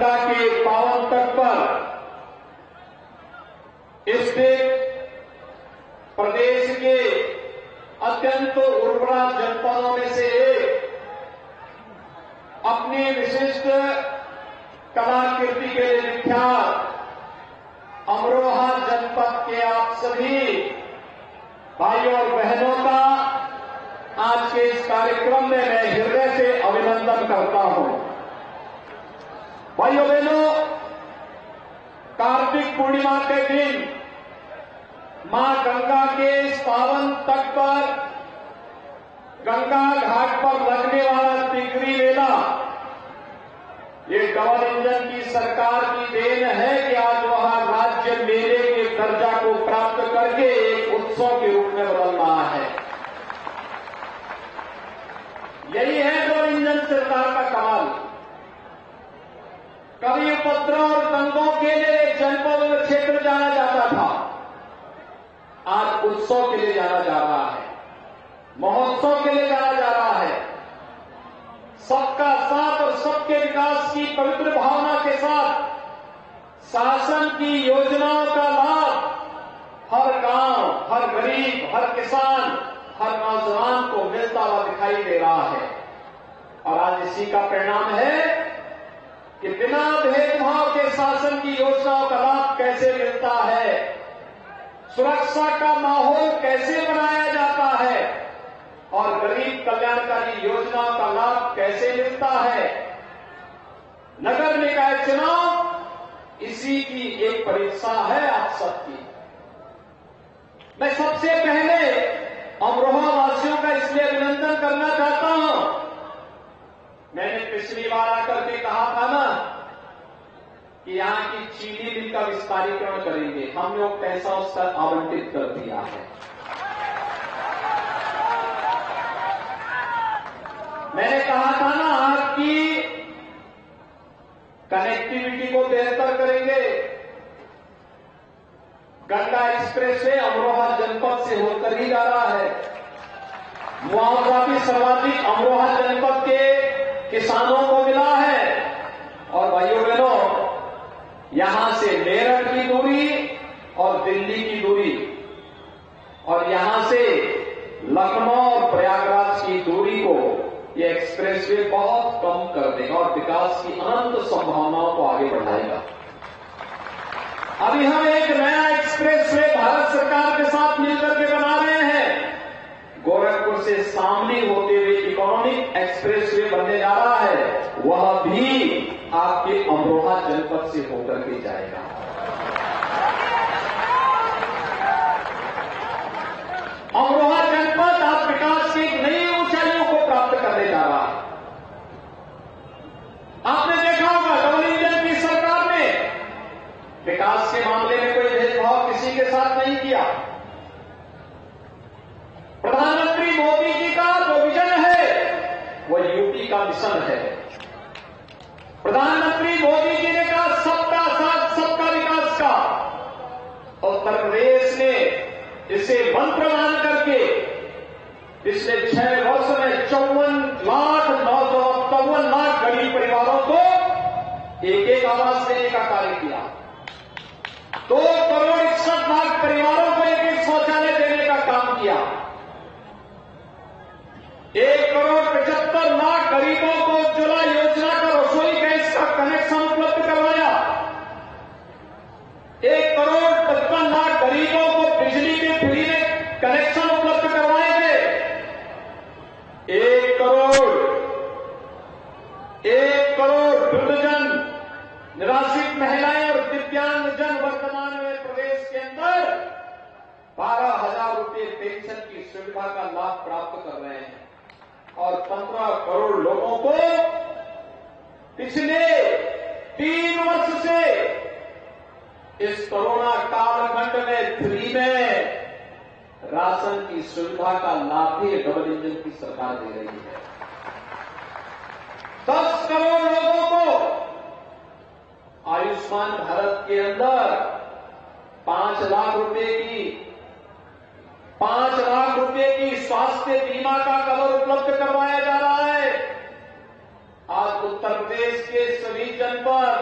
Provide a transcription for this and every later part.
गंगा के पावन तट पर स्थित प्रदेश के अत्यंत उर्वरा जनपदों में से एक, अपनी विशिष्ट कलाकृति के लिए विख्यात अमरोहा जनपद के आप सभी भाइयों और बहनों का आज के इस कार्यक्रम में मैं हृदय से अभिनंदन करता हूं। भाइयों बहनों, कार्तिक पूर्णिमा के दिन मां गंगा के इस पावन तट पर, गंगा घाट पर लगने वाला तिगरी मेला, ये डबल इंजन की सरकार की देन है कि आज वहां राज्य मेले के दर्जा को प्राप्त करके एक उत्सव के रूप में बदल रहा है। यही है डबल इंजन सरकार का कमाल। कभी उपद्रव और दंगों के लिए जनपद और क्षेत्र जाना जाता था, आज उत्सव के लिए जाना जा रहा है, महोत्सव के लिए जाना जा रहा है। सबका साथ और सबके विकास की पवित्र भावना के साथ शासन की योजनाओं का लाभ हर गांव, हर गरीब, हर किसान, हर नौजवान को मिलता हुआ दिखाई दे रहा है। और आज इसी का परिणाम है कि बिना भेदभाव के शासन की योजनाओं का लाभ कैसे मिलता है, सुरक्षा का माहौल कैसे बनाया जाता है और गरीब कल्याणकारी योजनाओं का लाभ कैसे मिलता है। नगर निकाय चुनाव इसी की एक परीक्षा है आप सबकी। मैं सबसे पहले अमरोहा वासियों का इसलिए अभिनंदन करना चाहता हूं, मैंने पिछली बार आकर के कहा था ना कि यहां की चीनी मिल का विस्तारीकरण करेंगे, हम लोग पैसा उसका आवंटित कर दिया है। मैंने कहा था ना आपकी कनेक्टिविटी को बेहतर करेंगे। गंगा एक्सप्रेस वे अमरोहा जनपद से होकर ही जा रहा है। मुआवजा भी सर्वाधिक अमरोहा जनपद के किसानों को मिला है। और भाइयों बहनों, यहां से मेरठ की दूरी और दिल्ली की दूरी और यहां से लखनऊ और प्रयागराज की दूरी को ये एक्सप्रेसवे बहुत कम कर देगा और विकास की अनंत संभावनाओं को आगे बढ़ाएगा। अभी हम एक नया एक्सप्रेसवे भारत सरकार के साथ मिलकर के बना रहे हैं। गोरखपुर से शामली होते हुए इकोनॉमिक एक्सप्रेसवे बनने जा रहा है, वह भी आपके अमरोहा जनपद से होकर के जाएगा। अमरोहा जनपद आज विकास की नई ऊंचाइयों को प्राप्त करने जा रहा है। आपने देखा होगा डबल इंजन की सरकार ने विकास के मामले में कोई भेदभाव किसी के साथ नहीं किया। प्रधानमंत्री मोदी जी का जो विजन है वो यूपी का मिशन है। प्रधानमंत्री मोदी जी ने कहा सबका साथ सबका विकास का, उत्तर प्रदेश ने इसे मंत्र मान करके पिछले 6 वर्ष में 54 लाख गरीब परिवारों को एक आवास देने का कार्य किया। 2 करोड़ 61 लाख परिवारों को एक शौचालय देने का काम किया। 1 करोड़ 75 लाख गरीबों को उज्ज्वला योजना का रसोई गैस का कनेक्शन उपलब्ध करवाया। 1 करोड़ 55 लाख गरीबों को बिजली के फ्री में कनेक्शन उपलब्ध करवाए गए। 1 करोड़ वृद्धजन, निराश्रित महिलाएं और दिव्यांगजन वर्तमान में प्रदेश के अंदर 12,000 रुपये पेंशन की सुविधा का लाभ प्राप्त कर रहे हैं और 15 करोड़ लोगों को पिछले 3 वर्ष से इस कोरोना कालखंड में फ्री में राशन की सुविधा का लाभ भी डबल इंजन की सरकार दे रही है। 10 करोड़ लोगों को आयुष्मान भारत के अंदर 5 लाख रुपए की स्वास्थ्य बीमा का कवर उपलब्ध करवाया जा रहा है। आज उत्तर प्रदेश के सभी जनपद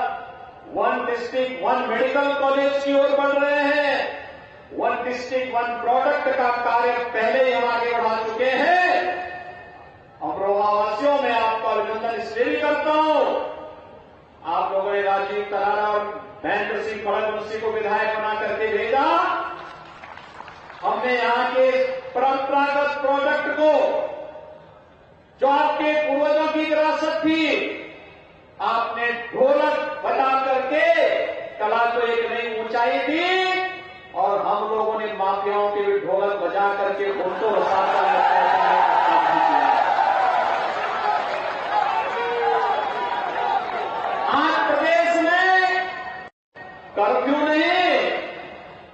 one district one medical college की ओर बढ़ रहे हैं। वन डिस्ट्रिक्ट वन प्रोडक्ट का कार्य पहले ही हम आगे बढ़ा चुके हैं। अमरोहा वासियों में आपका अभिनंदन इसलिए भी करता हूं, आप लोगों ने राजीव तरारा और महेंद्र सिंह खड़गवंशी को विधायक बना करके भेजा। हमने यहां के परंपरागत प्रोडक्ट को, जो आपके पूर्वजों की विरासत थी, आपने ढोलक बजा करके कला को एक नई ऊंचाई दी और हम लोगों ने माफियाओं के भी ढोलक बजा करके उनको रसाता आज प्रदेश में कर्फ्यू नहीं,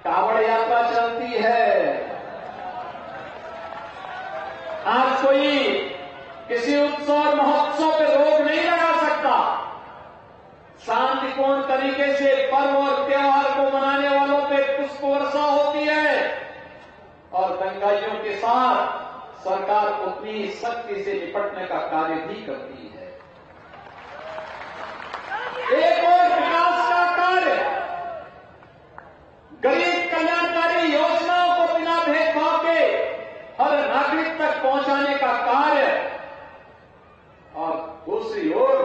कांवड़ यात्रा चलती है। आज कोई किसी उत्सव और महोत्सव पे रोक नहीं लगा सकता। शांतिपूर्ण तरीके से पर्व और त्योहार को मनाने वालों पे पुष्प वर्षा होती है और दंगाइयों के साथ सरकार उतनी ही सख्ती से निपटने का कार्य भी करती है। एक और विकास का कार्य, गरीब कल्याणकारी योजनाओं को बिना भेदभाव के हर नागरिक तक पहुंचाने का कार्य और दूसरी ओर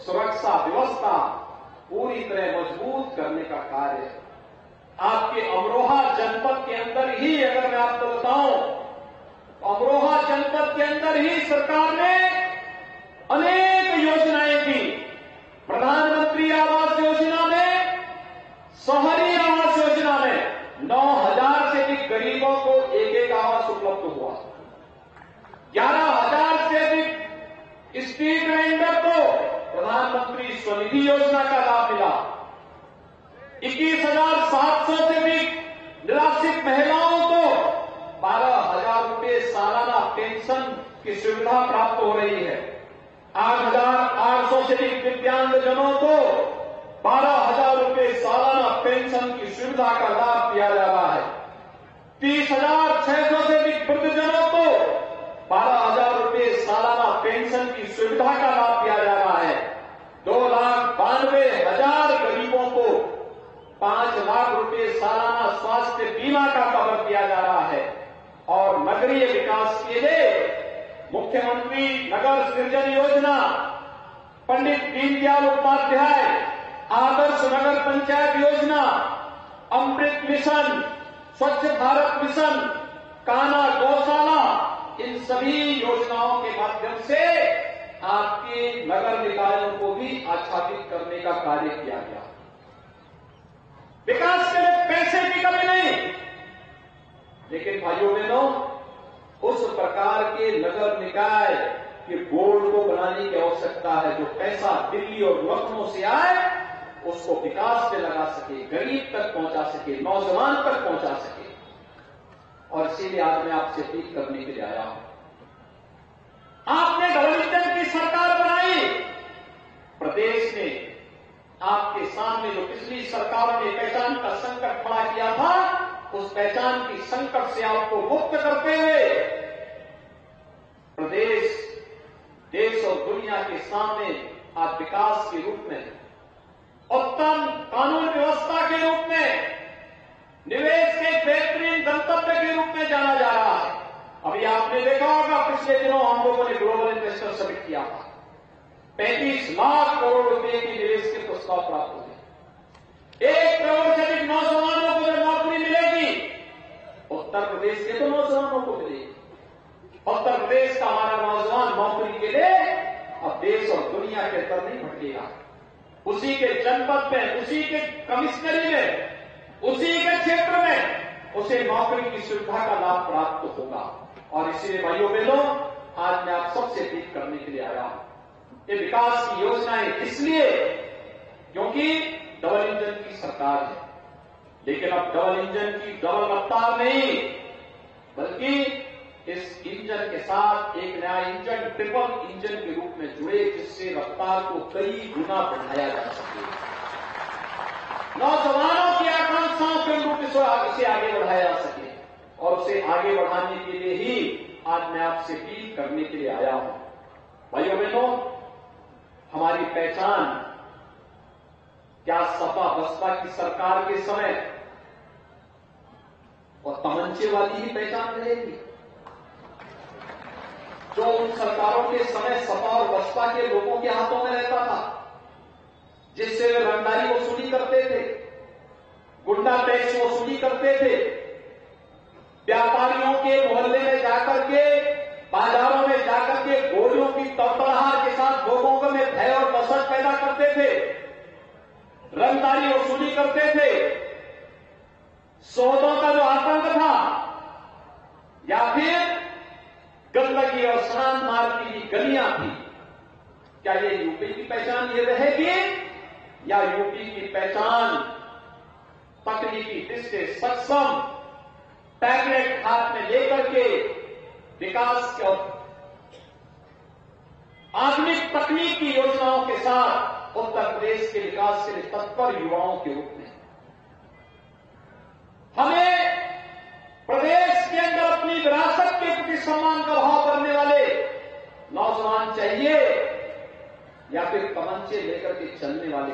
सुरक्षा व्यवस्था पूरी तरह मजबूत करने का कार्य। आपके अमरोहा जनपद के अंदर ही अगर मैं आपको बताऊं, अमरोहा जनपद के अंदर ही सरकार ने अनेक योजनाएं की। प्रधानमंत्री आवास योजना में, शहरी आवास योजना में 9,000 से अधिक गरीबों को एक एक आवास उपलब्ध हुआ। 11,000 से अधिक स्ट्रीट वेंडर को प्रधानमंत्री स्वनिधि योजना का लाभ मिला। 21,700 से अधिक निराश्रित महिलाओं को 12,000 रुपये सालाना पेंशन की सुविधा प्राप्त हो रही है। 8,800 से अधिक दिव्यांगजनों को 12,000 रुपये सालाना पेंशन की सुविधा का लाभ दिया जा रहा है। 30,600 से अधिक वृद्धजनों को 12,000 रुपये सालाना पेंशन की सुविधा का लाभ दिया जा रहा है। 2,92,000 गरीबों को 5 लाख रुपये सालाना स्वास्थ्य बीमा का कवर दिया जा रहा है। और नगरीय विकास के लिए मुख्यमंत्री नगर सृजन योजना, पंडित दीनदयाल उपाध्याय आदर्श नगर पंचायत योजना, अमृत मिशन, स्वच्छ भारत मिशन, कान्हा गौशाला, इन सभी योजनाओं के माध्यम से आपके नगर निकायों को भी आच्छादित करने का कार्य किया गया। विकास के लिए पैसे की कमी नहीं, लेकिन भाइयों बहनों, उस प्रकार के नगर निकाय के बोर्ड को बनाने की आवश्यकता है जो पैसा दिल्ली और लखनऊ से आए उसको विकास पे लगा सके, गरीब तक पहुंचा सके, नौजवान तक पहुंचा सके। और इसीलिए आज मैं आपसे अपील करने के लिए आया हूं। आपने डबल इंजन की सरकार बनाई। प्रदेश में आपके सामने जो पिछली सरकारों ने पहचान का संकट खड़ा किया था, उस पहचान की संकट से आपको मुक्त करते हुए प्रदेश, देश और दुनिया के सामने आज विकास के रूप में, उत्तम कानून व्यवस्था के रूप में, निवेश के बेहतरीन गंतव्य के रूप में जाना जा रहा है। अभी आपने देखा होगा, पिछले दिनों हम लोगों ने ग्लोबल इन्वेस्टर समिट किया था। 35 लाख करोड़ रुपए के निवेश के प्रस्ताव प्राप्त हुए। 1 करोड़ से अधिक नौजवानों को जब नौकरी मिलेगी, उत्तर प्रदेश के तो नौजवानों को मिलेगी। उत्तर प्रदेश का हमारा नौजवान नौकरी के लिए अब देश और दुनिया के अंदर नहीं भटकेगा। उसी के जनपद में, उसी के कमिश्नरी में, उसी के क्षेत्र में उसे नौकरी की सुविधा का लाभ प्राप्त होगा। और इसीलिए भाइयों बहनों, आज मैं आप सबसे अपील करने के लिए आया हूं। ये विकास की योजनाएं इसलिए क्योंकि डबल इंजन की सरकार है, लेकिन अब डबल इंजन की डबल रफ्तार नहीं, बल्कि इस इंजन के साथ एक नया इंजन, ट्रिपल इंजन के रूप में जुड़े, जिससे रफ्तार को कई गुना बढ़ाया जा सके। नौजवानों की आकांक्षाओं के रूप में इसे आगे बढ़ाया जा सके। और उसे आगे बढ़ाने के लिए ही आज मैं आपसे अपील करने के लिए आया हूं। भाइयों बहनों, हमारी पहचान क्या सपा बसपा की सरकार के समय और तमंचे वाली ही पहचान रहेगी? जो उन सरकारों के समय सपा और बसपा के लोगों के हाथों में रहता था, जिससे वे रंगदारी वसूली करते थे, गुंडा टैक्स वसूली करते थे, व्यापारियों के मोहल्ले में जाकर के, बाजारों में जाकर के गोलियों की तड़तड़ाहट के साथ लोगों को में भय और दहशत पैदा करते थे, रंगदारी वसूली करते थे, सौदों का जो आतंक था, या फिर गंदगी और स्नान मार्ग की गलियां थी, क्या ये यूपी की पहचान ये रहेगी? या यूपी की पहचान तकनीकी दृष्टि से सक्षम टैबलेट हाथ में लेकर के विकास और आधुनिक तकनीकी योजनाओं के साथ उत्तर प्रदेश के विकास के लिए तत्पर युवाओं के रूप में हमें प्रदेश के अंदर अपनी विरासत के प्रति सम्मान का भाव करने वाले नौजवान चाहिए, या फिर कमंचे लेकर के चलने वाले?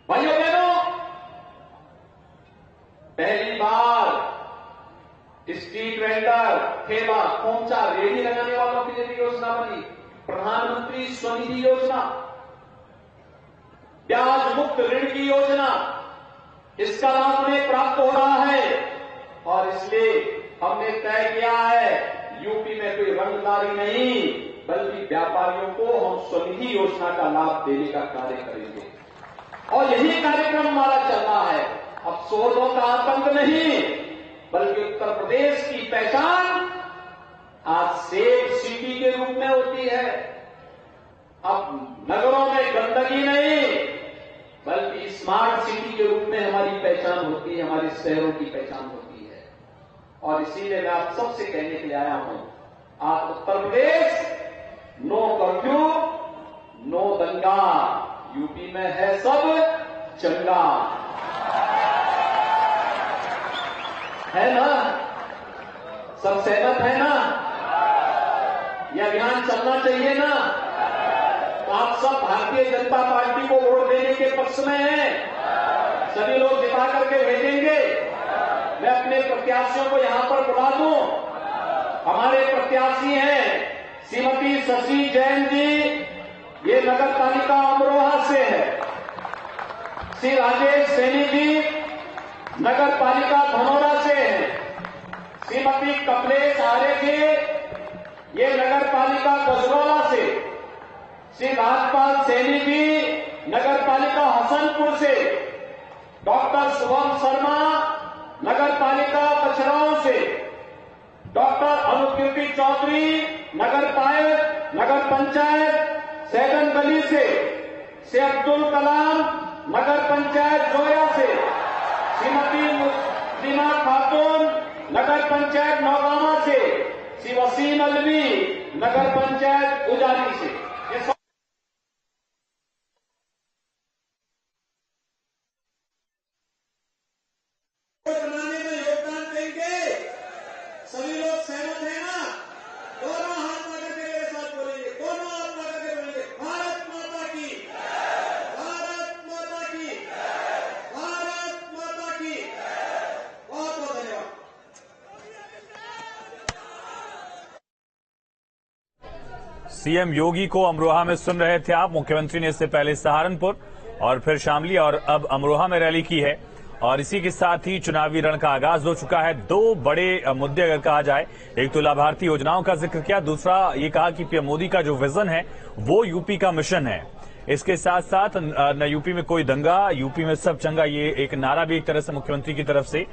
भाइयों बहनों, पहली बार स्ट्रीट वेंडर, ठेला, खोमचा, रेहड़ी लगाने वालों के लिए भी योजना बनी, प्रधानमंत्री स्वनिधि योजना, ब्याज मुक्त ऋण की योजना। इसका लाभ उन्हें प्राप्त हो रहा है और इसलिए हमने तय किया है यूपी में कोई रंगदारी नहीं, बल्कि व्यापारियों को हम स्वनिधि योजना का लाभ देने का कार्य करेंगे और यही कार्यक्रम हमारा चल रहा है। अब सौदों का आतंक नहीं, बल्कि उत्तर प्रदेश की पहचान आज सेफ सिटी के रूप में होती है। अब नगरों में गंदगी नहीं, बल्कि स्मार्ट सिटी के रूप में हमारी पहचान होती है, हमारे शहरों की पहचान होती है। और इसीलिए मैं आप सबसे कहने के लिए आया हूं, आप Uttar Pradesh no curfew, no दंगा, यूपी में है सब चंगा, है ना? सब सहमत है ना? यह अभियान चलना चाहिए ना? आप सब भारतीय जनता पार्टी को वोट देने के पक्ष में हैं, सभी लोग जिता करके भेजेंगे। मैं अपने प्रत्याशियों को यहां पर बुला दूं। हमारे प्रत्याशी हैं श्रीमती शशि जैन जी, ये नगर पालिका अमरोहा से है, श्री राजेश सैनी जी नगर पालिका धनौरा से है, श्रीमती कमलेश आर्य जी ये नगर पालिका गजरौला से, श्री राजपाल सैनी जी नगर पालिका हसनपुर से, डॉक्टर शुभम शर्मा नगर पालिका कचराओं से, डॉक्टर अनुकीर्ति चौधरी नगर पंचायत सैदन गली से अब्दुल कलाम नगर पंचायत जोया से, श्रीमती मुस्लिमा खातून नगर पंचायत नौगामा से, श्री वसीम अलवी नगर पंचायत उजारी से। बनाने में योगदान देंगे, सभी लोग सहमत हैं ना? दोनों हाथ लगा के मेरे साथ बोलेंगे, दोनों हाथ लगा के बोलेंगे, भारत माता की, भारत माता की, भारत माता की। बहुत बहुत धन्यवाद। सीएम योगी को अमरोहा में सुन रहे थे आप। मुख्यमंत्री ने इससे पहले सहारनपुर और फिर शामली और अब अमरोहा में रैली की है और इसी के साथ ही चुनावी रण का आगाज हो चुका है। दो बड़े मुद्दे अगर कहा जाए, एक तो लाभार्थी योजनाओं का जिक्र किया, दूसरा ये कहा कि पीएम मोदी का जो विजन है वो यूपी का मिशन है। इसके साथ साथ न यूपी में कोई दंगा, यूपी में सब चंगा, ये एक नारा भी एक तरह से मुख्यमंत्री की तरफ से